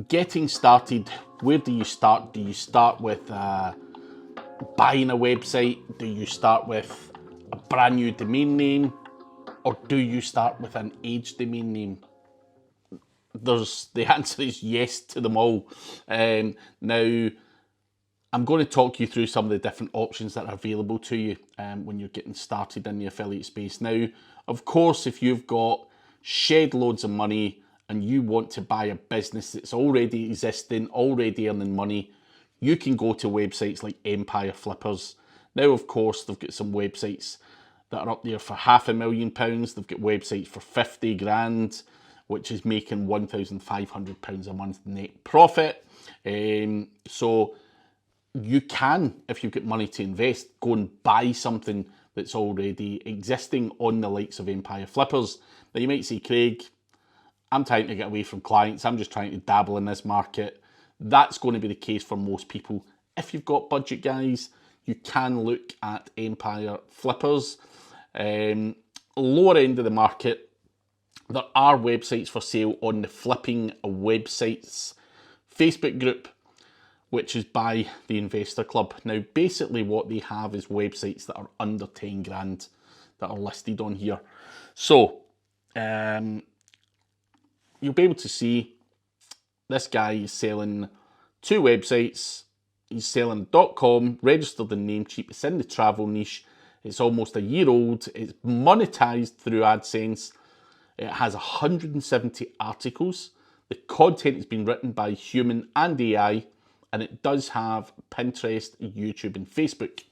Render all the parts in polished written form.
Getting started, where do you start? Do you start with buying a website? Do you start with a brand new domain name? Or do you start with an aged domain name? The answer is yes to them all. Now, I'm going to talk you through some of the different options that are available to you when you're getting started in the affiliate space. Now, of course, if you've got shed loads of money and you want to buy a business that's already existing, already earning money, you can go to websites like Empire Flippers. Now, of course, they've got some websites that are up there for £500,000. They've got websites for 50 grand, which is making £1,500 a month net profit. So you can, if you've got money to invest, go and buy something that's already existing on the likes of Empire Flippers. Now you might say, Craig, I'm trying to get away from clients. I'm just trying to dabble in this market. That's going to be the case for most people. If you've got budget, guys, you can look at Empire Flippers. Lower end of the market, there are websites for sale on the Flipping Websites Facebook group, which is by the Investor Club. Now, basically what they have is websites that are under 10 grand that are listed on here. So, you'll be able to see this guy is selling 2 websites. He's selling .com, registered in Namecheap. It's in the travel niche. It's almost a year old. It's monetized through AdSense. It has 170 articles. The content has been written by human and AI, and it does have Pinterest, YouTube, and Facebook.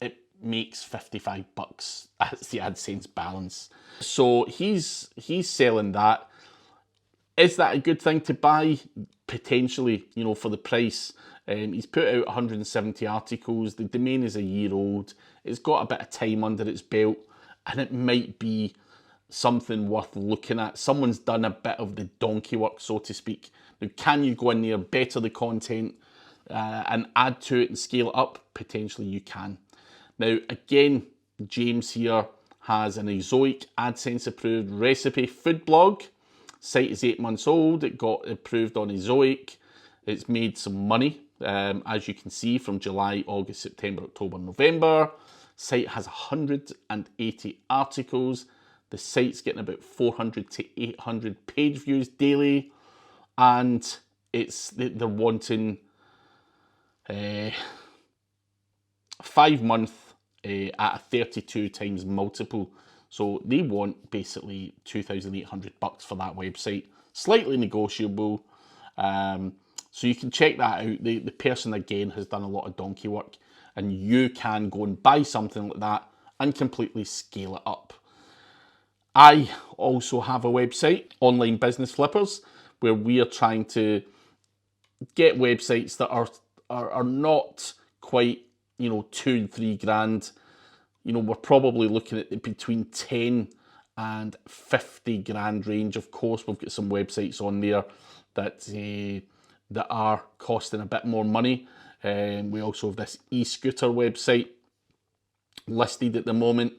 It makes $55 as the AdSense balance. So he's selling that. Is that a good thing to buy? Potentially, for the price. He's put out 170 articles. The domain is a year old. It's got a bit of time under its belt, and it might be something worth looking at. Someone's done a bit of the donkey work, so to speak. Now, can you go in there, better the content, and add to it and scale it up? Potentially you can. Now, again, James here has an Ezoic AdSense approved recipe food blog. Site is 8 months old. It got approved on Ezoic. It's made some money, as you can see, from July, August, September, October, November. Site has 180 articles. The site's getting about 400 to 800 page views daily, and they're wanting 5 month at a 32 times multiple. So they want basically $2,800 for that website, slightly negotiable. So you can check that out. The person, again, has done a lot of donkey work, and you can go and buy something like that and completely scale it up. I also have a website, Online Business Flippers, where we are trying to get websites that are not quite, 2 and 3 grand. We're probably looking at between 10 and 50 grand range. Of course, we've got some websites on there that are costing a bit more money. We also have this e-scooter website listed at the moment,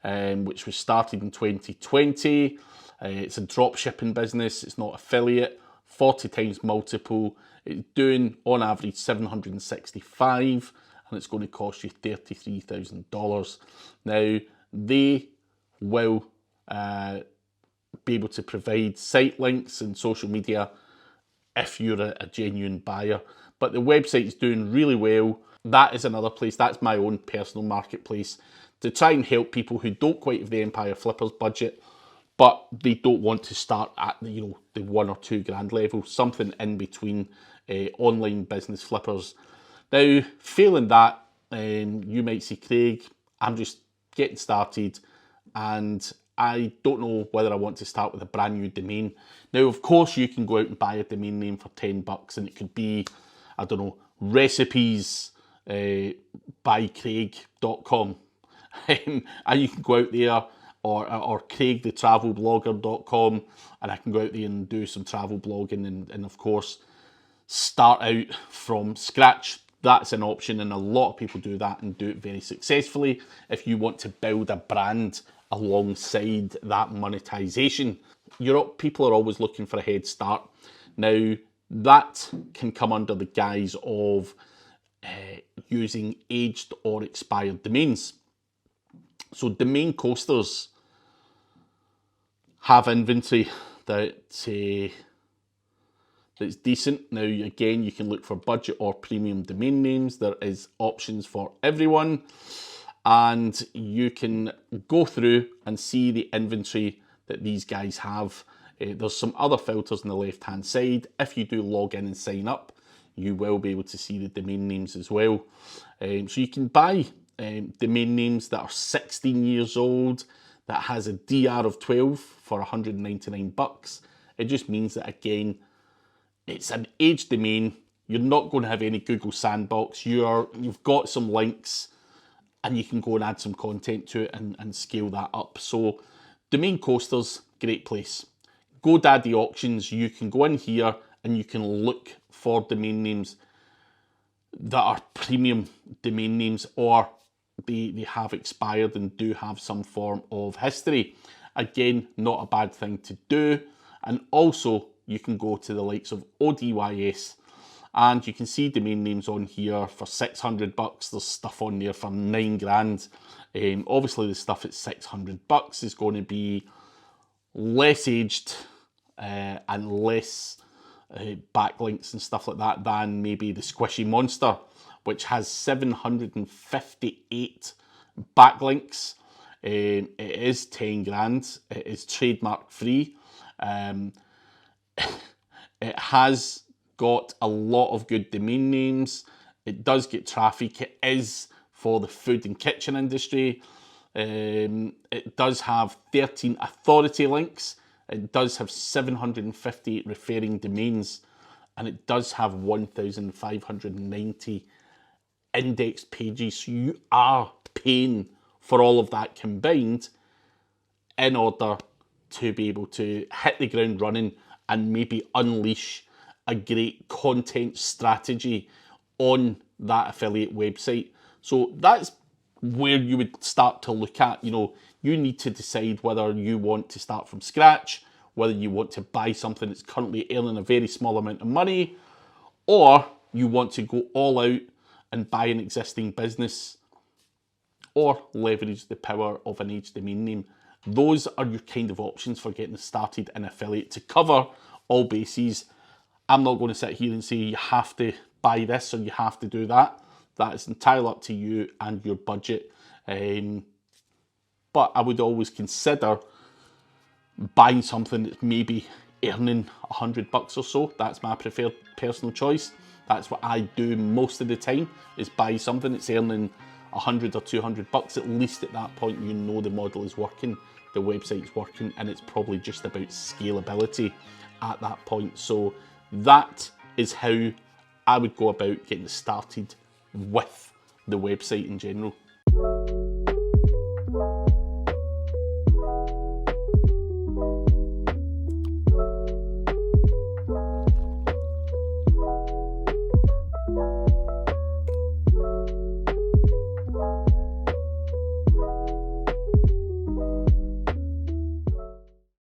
which was started in 2020. It's a drop shipping business. It's not affiliate. 40 times multiple. It's doing on average 765, and it's going to cost you $33,000. Now, they will be able to provide site links and social media if you're a genuine buyer. But the website's doing really well. That is another place. That's my own personal marketplace to try and help people who don't quite have the Empire Flippers budget, but they don't want to start at the 1 or 2 grand level. Something in between. Online Business Flippers. Now, failing that, you might say, Craig, I'm just getting started and I don't know whether I want to start with a brand new domain. Now, of course, you can go out and buy a domain name for $10 and it could be, I don't know, recipes by Craig.com. And you can go out there, or CraigTheTravelBlogger.com, and I can go out there and do some travel blogging and of course, start out from scratch. That's an option, and a lot of people do that and do it very successfully. If you want to build a brand alongside that monetization, people are always looking for a head start. Now, That can come under the guise of using aged or expired domains. So domain coasters have inventory that's decent. Now, again, you can look for budget or premium domain names. There is options for everyone, and you can go through and see the inventory that these guys have. There's some other filters on the left hand side. If you do log in and sign up, you will be able to see the domain names as well. So you can buy domain names that are 16 years old, that has a DR of 12 for 199 bucks. It just means that, again, it's an aged domain. You're not going to have any Google Sandbox. You've got some links, and you can go and add some content to it and scale that up. So domain coasters, great place. GoDaddy auctions, you can go in here and you can look for domain names that are premium domain names, or they have expired and do have some form of history. Again, not a bad thing to do. And also, you can go to the likes of ODYS, and you can see domain names on here for 600 bucks. There's stuff on there for 9 grand. Obviously, the stuff at 600 bucks is going to be less aged and less backlinks and stuff like that than maybe the Squishy Monster, which has 758 backlinks. It is 10 grand. It is trademark free. It has got a lot of good domain names. It does get traffic. It is for the food and kitchen industry. It does have 13 authority links. It does have 750 referring domains, and it does have 1,590 indexed pages. So you are paying for all of that combined in order to be able to hit the ground running and maybe unleash a great content strategy on that affiliate website. So that's where you would start to look at. You need to decide whether you want to start from scratch, whether you want to buy something that's currently earning a very small amount of money, or you want to go all out and buy an existing business or leverage the power of an aged domain name. Those are your kind of options for getting started in affiliate to cover all bases. I'm not going to sit here and say you have to buy this or you have to do that. That is entirely up to you and your budget. But I would always consider buying something that's maybe earning 100 bucks or so. That's my preferred personal choice. That's what I do most of the time, is buy something that's earning 100 or 200 bucks. At least at that point, you know the model is working, the website's working, and it's probably just about scalability at that point. So that is how I would go about getting started with the website in general.